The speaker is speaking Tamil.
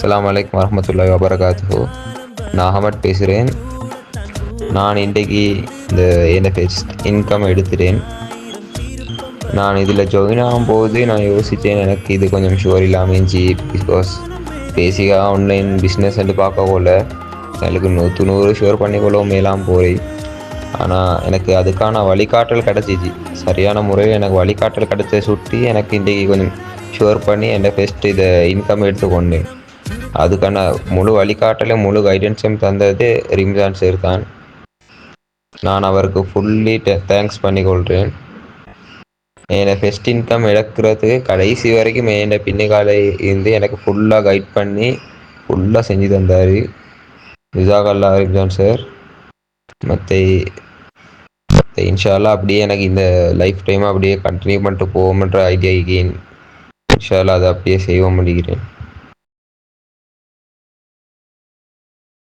அஸ்ஸலாமு அலைக்கும் வரஹ்மத்துல்லாஹி வபரகாத்துஹு. நான் அகமட் பேசுகிறேன். நான் இன்றைக்கு இந்த NFS இன்கம் எடுத்துட்டேன். நான் இதில் ஜாயின் ஆகும்போது நான் யோசித்தேன், எனக்கு இது கொஞ்சம் ஷுவர் இல்லாமல் இருந்துச்சு. பிகாஸ் பேசிக்காக ஆன்லைன் பிஸ்னஸ் என்று பார்க்க போல எனக்கு 100 ஷுவர் பண்ணிக்கொள்ளவும் மேலாம் போய். ஆனால் எனக்கு அதுக்கான வழிகாட்டல் கிடச்சிச்சு. சரியான முறையில் எனக்கு வழிகாட்டல் கிடச்ச சுட்டி எனக்கு இன்றைக்கி கொஞ்சம் ஷுவர் பண்ணி என்னை ஃபஸ்ட்டு இதை இன்கம் எடுத்துக்கொண்டேன். அதுக்கான முழு வழிகாட்டலும் முழு கைடன்ஸும் தந்தது ரிம்ஜான் சார் தான். நான் அவருக்கு ஃபுல்லி தேங்க்ஸ் பண்ணிக்கொள்கிறேன். என்னை ஃபஸ்ட் இன்கம் எடுக்கிறதுக்கு கடைசி வரைக்கும் என்னை பின்னிக்கால இருந்து எனக்கு ஃபுல்லாக கைட் பண்ணி ஃபுல்லாக செஞ்சு தந்தார். ஜஸாக்கல்லாஹ் ரிம்ஜான் சார். மற்ற இன்ஷா அல்லாஹ் அப்படியே எனக்கு இந்த லைஃப் டைம் அப்படியே கண்டினியூ பண்ணிட்டு போவோம்ன்ற ஐடியா இன்ஷா அல்லாஹ் அதை அப்படியே செய்வோம் முடிக்கிறேன்.